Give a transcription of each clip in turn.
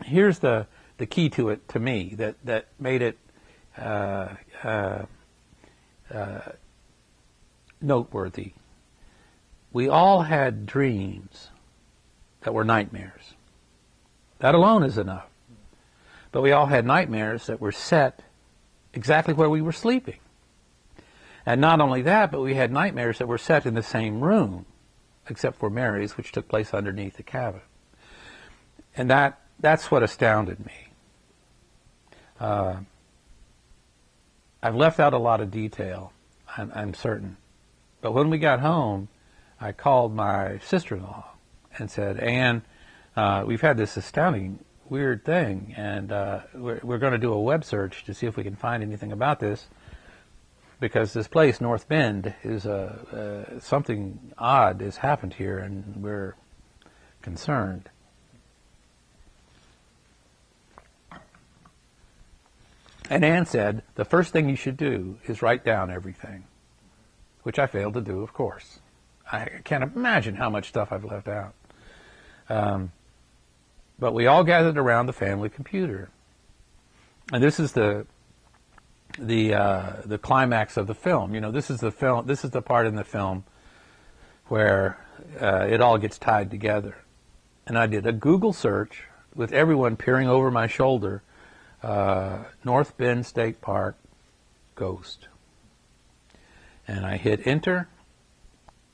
here's the key to it, to me, that made it noteworthy. We all had dreams that were nightmares. That alone is enough. But we all had nightmares that were set exactly where we were sleeping. And not only that, but we had nightmares that were set in the same room, except for Mary's, which took place underneath the cabin. And that's what astounded me. I've left out a lot of detail, I'm certain. But when we got home, I called my sister-in-law and said, Ann, we've had this astounding, weird thing, and we're going to do a web search to see if we can find anything about this, because this place, North Bend, is something odd has happened here, and we're concerned. And Ann said, the first thing you should do is write down everything, which I failed to do, of course. I can't imagine how much stuff I've left out. But we all gathered around the family computer. And this is the climax of the film. You know, this is the part in the film where it all gets tied together. And I did a Google search with everyone peering over my shoulder, North Bend State Park ghost. And I hit enter,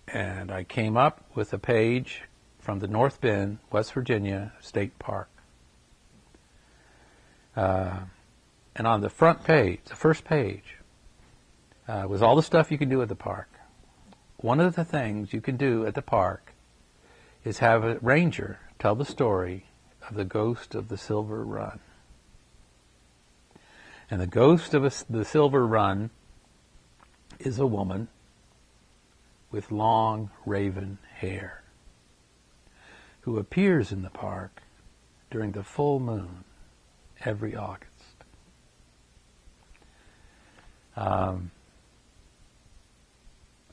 and I came up with a page from the North Bend, West Virginia State Park. And on the front page, the first page, was all the stuff you can do at the park. One of the things you can do at the park is have a ranger tell the story of the ghost of the Silver Run. And the ghost of the Silver Run is a woman with long raven hair who appears in the park during the full moon every August.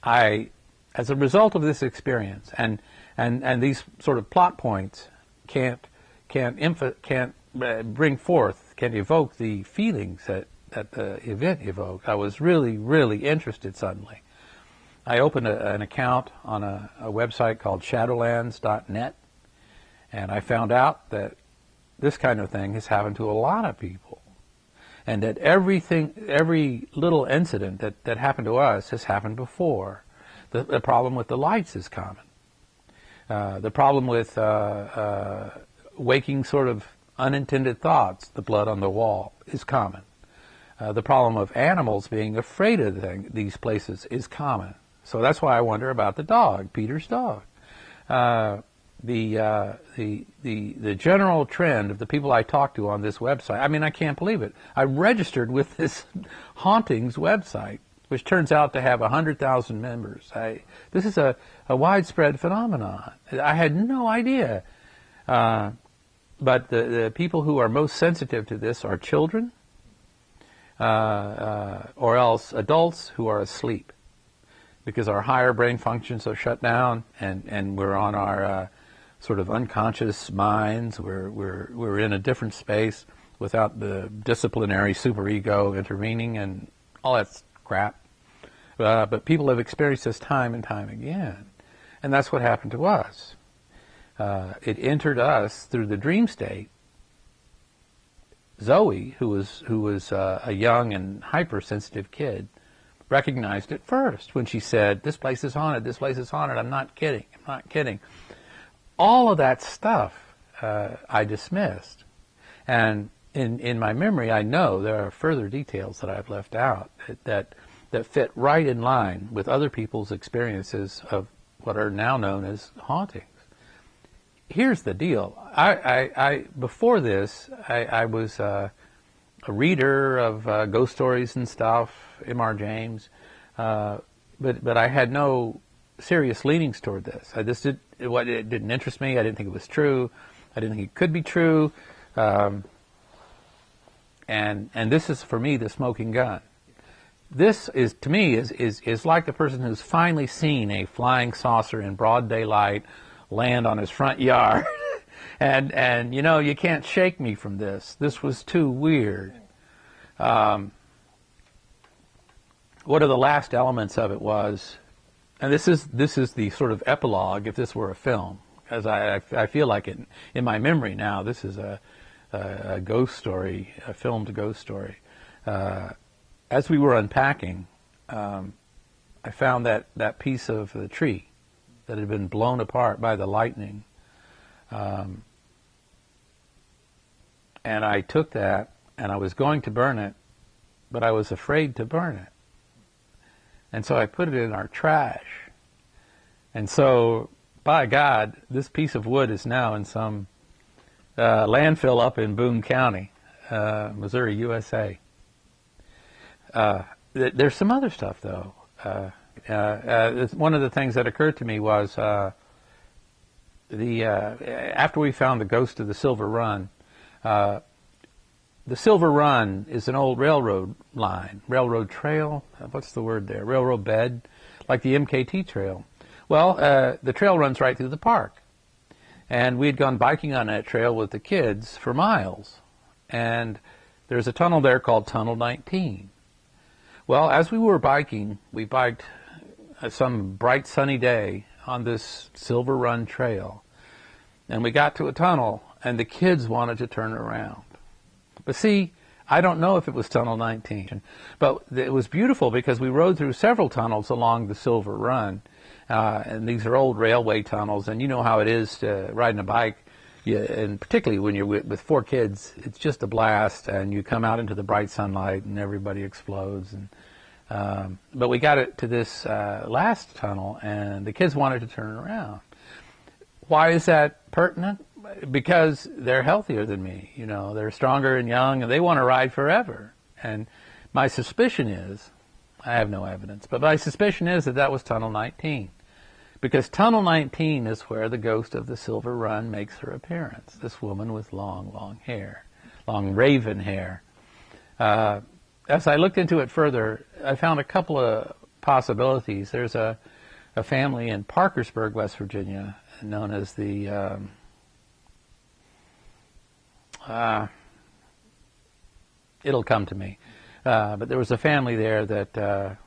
As a result of this experience, and these sort of plot points can't bring forth, can evoke the feelings that the event evoked. I was really, really interested suddenly. I opened an account on a website called Shadowlands.net, and I found out that this kind of thing has happened to a lot of people, and that every little incident that happened to us has happened before. The problem with the lights is common. The problem with waking sort of unintended thoughts, the blood on the wall, is common. The problem of animals being afraid of these places is common. So that's why I wonder about the dog, Peter's dog. The general trend of the people I talk to on this website, I mean, I can't believe it. I registered with this hauntings website, which turns out to have 100,000 members. This is a widespread phenomenon. I had no idea. But the people who are most sensitive to this are children, or else adults who are asleep, because our higher brain functions are shut down, and we're on our sort of unconscious minds. We're in a different space without the disciplinary superego intervening and all that crap. But people have experienced this time and time again, and that's what happened to us. It entered us through the dream state. Zoe, who was a young and hypersensitive kid, recognized it first when she said, "This place is haunted. This place is haunted. I'm not kidding. I'm not kidding." All of that stuff I dismissed, and in my memory, I know there are further details that I've left out that fit right in line with other people's experiences of what are now known as hauntings. Here's the deal. I before this, I was a reader of ghost stories and stuff, M.R. James, but I had no serious leanings toward this. It didn't interest me. I didn't think it was true. I didn't think it could be true. And this is, for me, the smoking gun. This is, to me, is like the person who's finally seen a flying saucer in broad daylight land on his front yard And you know, you can't shake me from this. This was too weird. One of the last elements of it was, and this is the sort of epilogue if this were a film, as I feel like it in my memory now. This is a ghost story, a filmed ghost story. As we were unpacking, I found that piece of the tree that had been blown apart by the lightning. And I took that, and I was going to burn it, but I was afraid to burn it. And so I put it in our trash. And so, by God, this piece of wood is now in some landfill up in Boone County, Missouri, USA. There's some other stuff, though. One of the things that occurred to me was after we found the ghost of the Silver Run, the Silver Run is an old railroad line, railroad trail, what's the word there, railroad bed, like the MKT trail. Well, the trail runs right through the park. And we had gone biking on that trail with the kids for miles. And there's a tunnel there called Tunnel 19. Well, as we were biking, we biked some bright sunny day on this Silver Run trail. And we got to a tunnel, and the kids wanted to turn around. But see, I don't know if it was Tunnel 19, but it was beautiful because we rode through several tunnels along the Silver Run, and these are old railway tunnels, and you know how it is to riding a bike, and particularly when you're with 4 kids, it's just a blast, and you come out into the bright sunlight, and everybody explodes. And but we got it to this last tunnel, and the kids wanted to turn around. Why is that pertinent? Because they're healthier than me, you know, they're stronger and young, and they want to ride forever. And my suspicion is, I have no evidence, but my suspicion is that was Tunnel 19. Because Tunnel 19 is where the ghost of the Silver Run makes her appearance. This woman with long, long hair, long raven hair. As I looked into it further, I found a couple of possibilities. There's a family in Parkersburg, West Virginia, known as the it'll come to me. But there was a family there that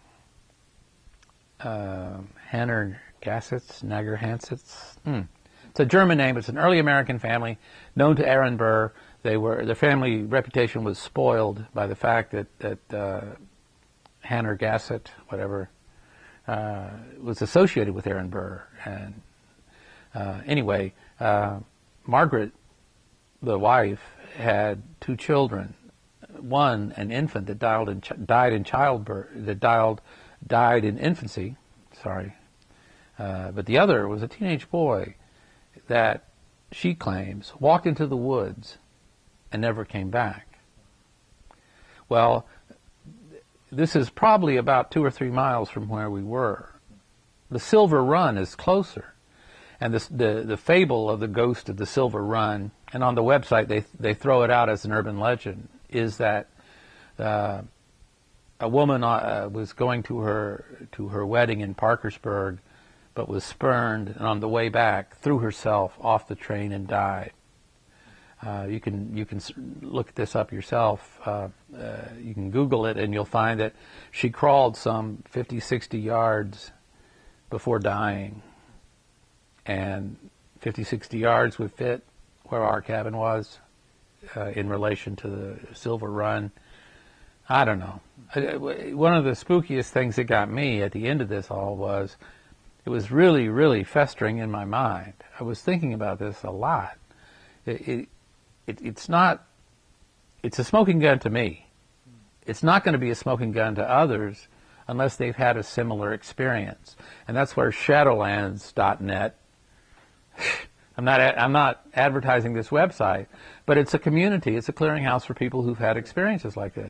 Nagerhansitz. It's a German name. It's an early American family known to Aaron Burr. Their family reputation was spoiled by the fact that Hanner Gassett, whatever, was associated with Aaron Burr. And anyway, Margaret, the wife, had 2 children. One, an infant that died in childbirth, died in infancy. Sorry, but the other was a teenage boy that she claims walked into the woods and never came back. Well, this is probably about 2 or 3 miles from where we were. The Silver Run is closer. And the fable of the ghost of the Silver Run, and on the website they throw it out as an urban legend, is that a woman was going to her wedding in Parkersburg, but was spurned, and on the way back threw herself off the train and died. You can look this up yourself. You can Google it, and you'll find that she crawled some 50, 60 yards before dying. And 50, 60 yards would fit where our cabin was in relation to the Silver Run. I don't know. One of the spookiest things that got me at the end of this all was it was really, really festering in my mind. I was thinking about this a lot. It's a smoking gun to me. It's not going to be a smoking gun to others unless they've had a similar experience. And that's where Shadowlands.net, I'm not advertising this website, but it's a community, it's a clearinghouse for people who've had experiences like this.